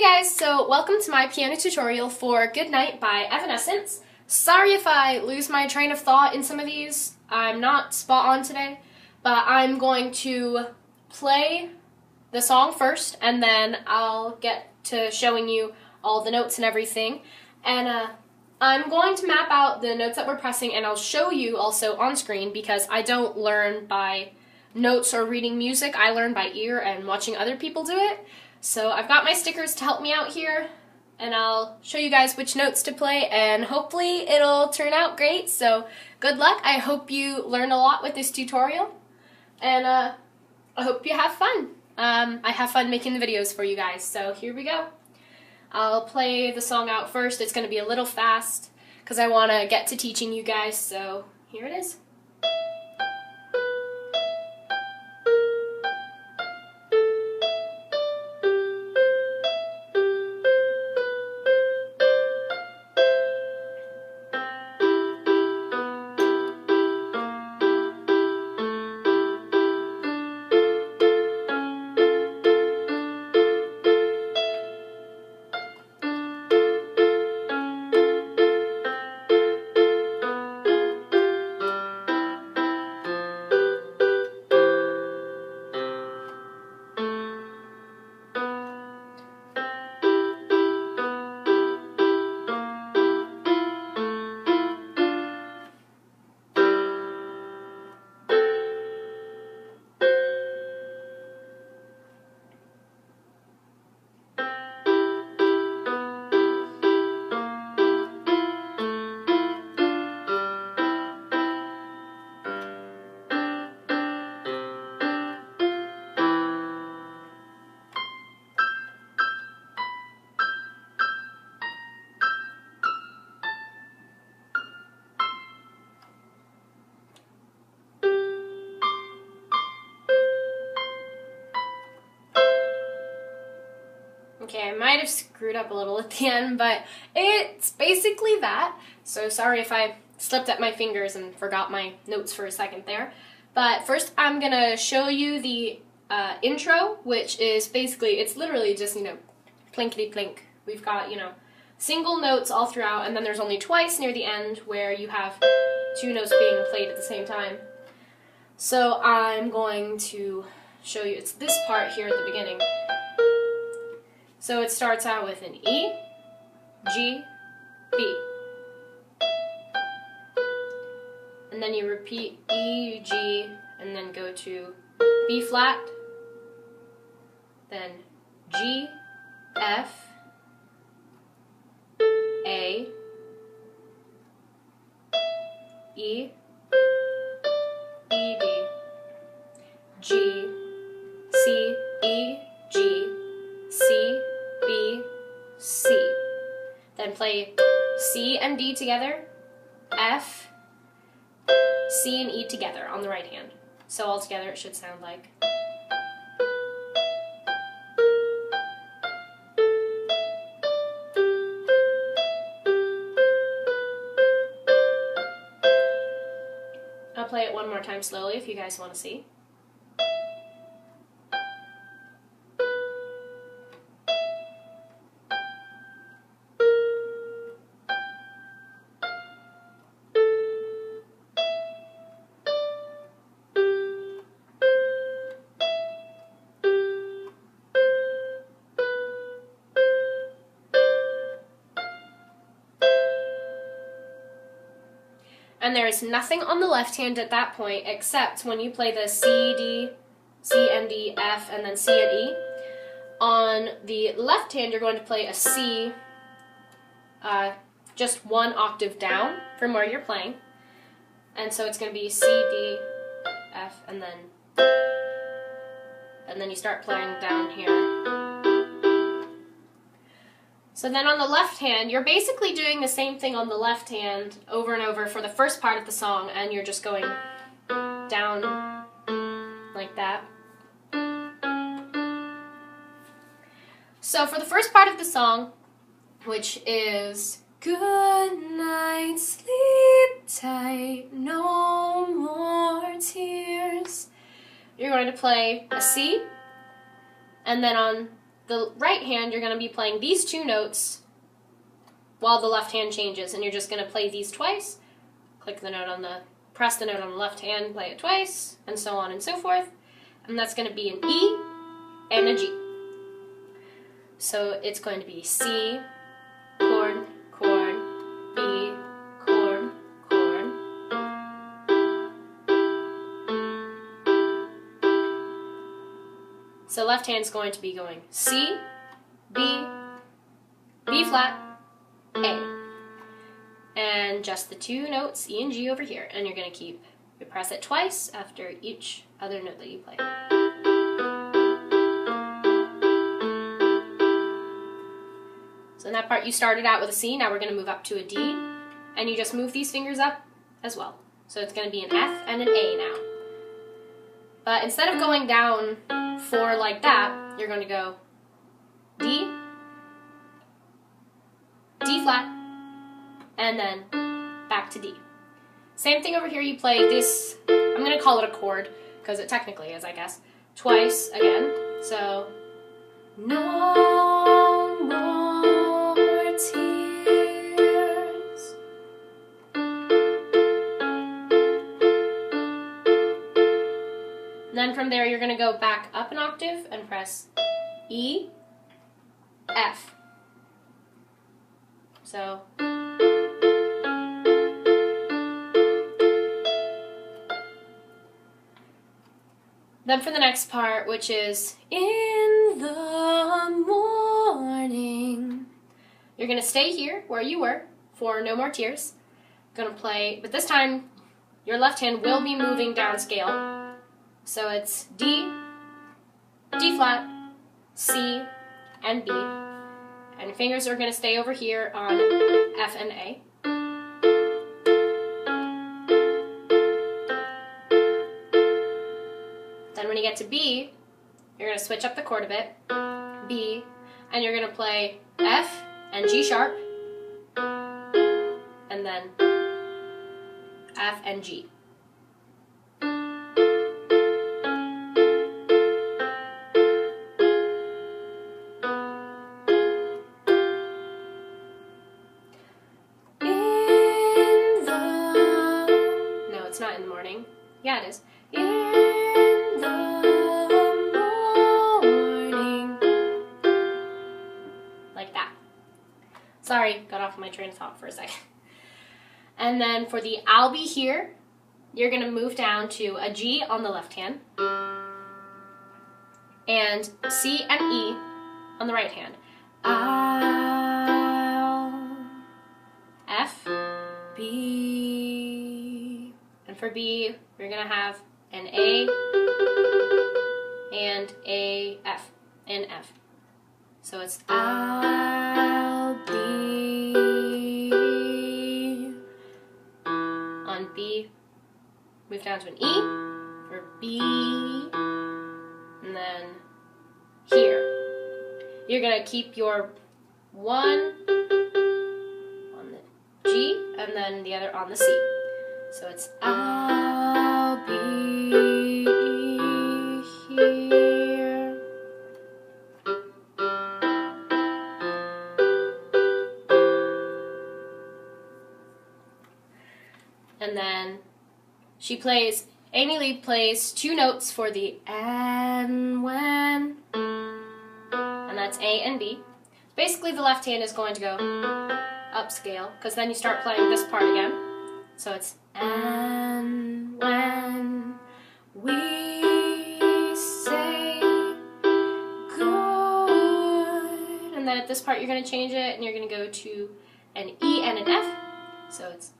guys, so welcome to my piano tutorial for Goodnight by Evanescence. Sorry if I lose my train of thought in some of these. I'm not spot on today, but I'm going to play the song first and then I'll get to showing you all the notes and everything. And I'm going to map out the notes that we're pressing and I'll show you also on screen because I don't learn by notes or reading music. I learn by ear and watching other people do it. So I've got my stickers to help me out here, and I'll show you guys which notes to play, and hopefully it'll turn out great. So good luck. I hope you learn a lot with this tutorial, and I hope you have fun. I have fun making the videos for you guys, so here we go. I'll play the song out first. It's going to be a little fast because I want to get to teaching you guys, so here it is. Okay, I might have screwed up a little at the end, but it's basically that. So sorry if I slipped at my fingers and forgot my notes for a second there. But first I'm going to show you the intro, which is basically, it's literally just, plinkety plink. We've got, single notes all throughout, and then there's only twice near the end where you have two notes being played at the same time. So I'm going to show you, it's this part here at the beginning. So it starts out with an E, G, B. And then you repeat E, G, and then go to B flat, then G, F, A, E, E, D, G, C, E, G, C, B, C. Then play C and D together, F, C and E together on the right hand. So all together it should sound like. I'll play it one more time slowly if you guys want to see. And there is nothing on the left hand at that point except when you play the C, D, C and D, F, and then C and E. On the left hand, you're going to play a C just one octave down from where you're playing. And so it's going to be C, D, F, and then you start playing down here. So then on the left hand, you're basically doing the same thing on the left hand over and over for the first part of the song, and you're just going down like that. So for the first part of the song, which is good night, sleep tight, no more tears, you're going to play a C, and then on the right hand, you're going to be playing these two notes while the left hand changes, and you're just going to play these twice. Press the note on the left hand, play it twice, and so on and so forth. And that's going to be an E and a G. So it's going to be C, chord, chord, B, chord, chord. So left hand's going to be going C, B, B flat, A. And just the two notes, E and G over here. And you're going to you press it twice after each other note that you play. So in that part you started out with a C, now we're going to move up to a D, and you just move these fingers up as well. So it's going to be an F and an A now. But instead of going down 4 like that, you're going to go D, D flat, and then back to D. Same thing over here, you play this, I'm going to call it a chord, because it technically is, I guess, twice again. So, no more tears. And then from there, you're going to go back up an octave and press E, F. So, then for the next part, which is in the morning, you're going to stay here where you were for No More Tears. Going to play, but this time your left hand will be moving down scale. So it's D, D flat, C, and B. And your fingers are going to stay over here on F and A. Then when you get to B, you're going to switch up the chord a bit, B, and you're going to play F and G sharp, and then F and G. No, it's not in the morning. Yeah, it is. In the morning. Like that. Sorry, got off my train of thought for a second. And then for the I'll be here, you're going to move down to a G on the left hand, and C and E on the right hand. I'll, F, B, and for B, we're going to have an A and a F, and F. So it's I'll be on B, move down to an E for B, and then here. You're going to keep your one on the G and then the other on the C. So it's I'll be here. And then Amy Lee plays two notes for the and when, and that's A and B. Basically the left hand is going to go upscale, because then you start playing this part again. So it's and when we say good, and then at this part you're going to change it and you're going to go to an E and an F. So it's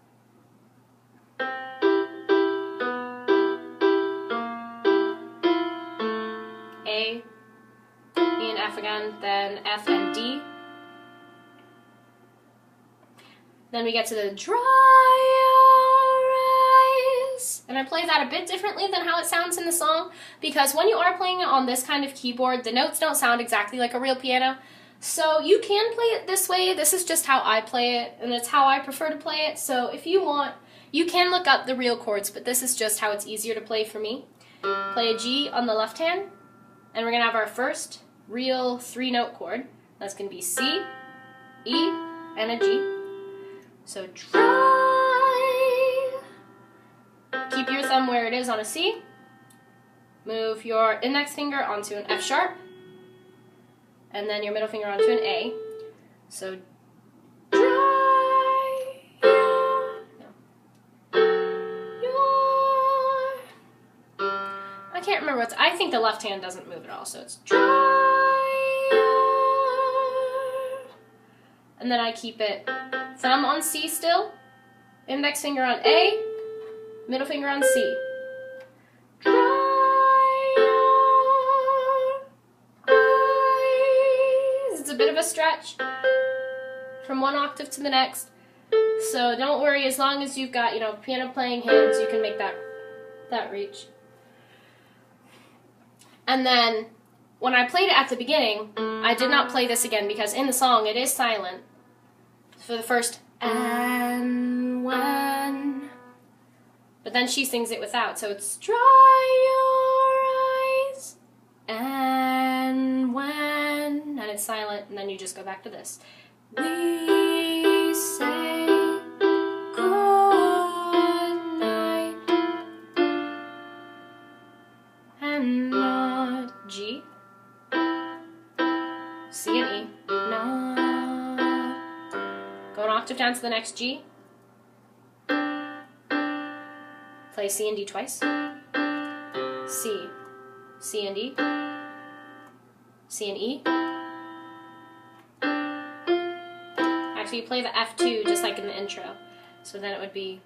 A, E and F again, then F and D. Then we get to the dry eyes. And I play that a bit differently than how it sounds in the song, because when you are playing it on this kind of keyboard, the notes don't sound exactly like a real piano. So you can play it this way. This is just how I play it, and it's how I prefer to play it. So if you want, you can look up the real chords, but this is just how it's easier to play for me. Play a G on the left hand, and we're going to have our first real 3-note chord. That's going to be C, E, and a G. So try. Keep your thumb where it is on a C. Move your index finger onto an F sharp. And then your middle finger onto an A. So try. No. I can't remember what's. I think the left hand doesn't move at all, so it's try. And then I keep it thumb on C still, index finger on A, middle finger on C. Dry your eyes. It's a bit of a stretch from one octave to the next, so don't worry. As long as you've got, piano playing hands, you can make that reach. And then when I played it at the beginning, I did not play this again because in the song it is silent for the first and when. But then she sings it without, so it's dry your eyes and when, and it's silent, and then you just go back to this. We say goodnight and not G, C and E, not. Go an octave down to the next G. Play C and D twice. C, C and E, C and E. Actually, you play the F2 just like in the intro. So then it would be,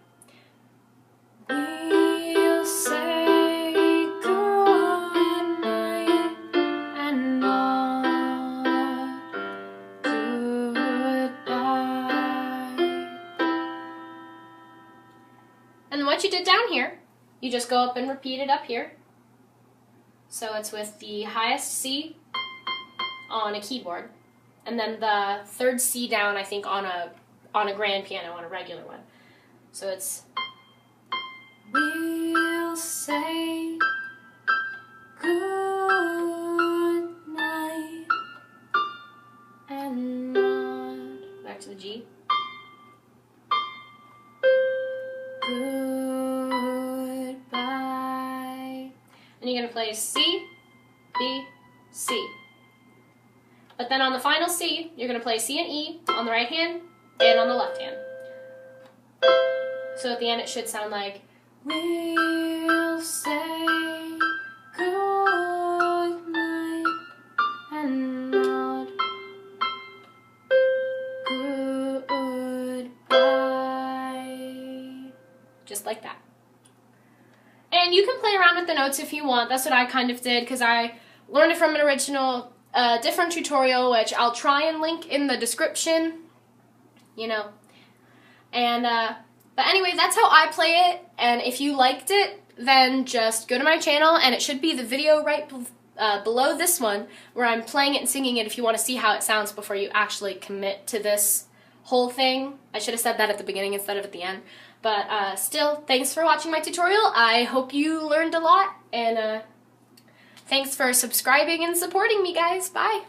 we'll say goodnight and not goodbye. And what you did down here, you just go up and repeat it up here. So it's with the highest C on a keyboard, and then the third C down, I think, on a grand piano, on a regular one. So it's, we'll say good night and not, back to the G. Goodbye. And you're going to play C, B, C. But then on the final C, you're going to play C and E on the right hand and on the left hand. So at the end it should sound like, we'll say good night and not goodbye. Just like that. And you can play around with the notes if you want. That's what I kind of did because I learned it from an original different tutorial, which I'll try and link in the description, And, but anyway, that's how I play it, and if you liked it, then just go to my channel, and it should be the video right below this one, where I'm playing it and singing it if you want to see how it sounds before you actually commit to this whole thing. I should have said that at the beginning instead of at the end. But still, thanks for watching my tutorial. I hope you learned a lot, and thanks for subscribing and supporting me, guys. Bye!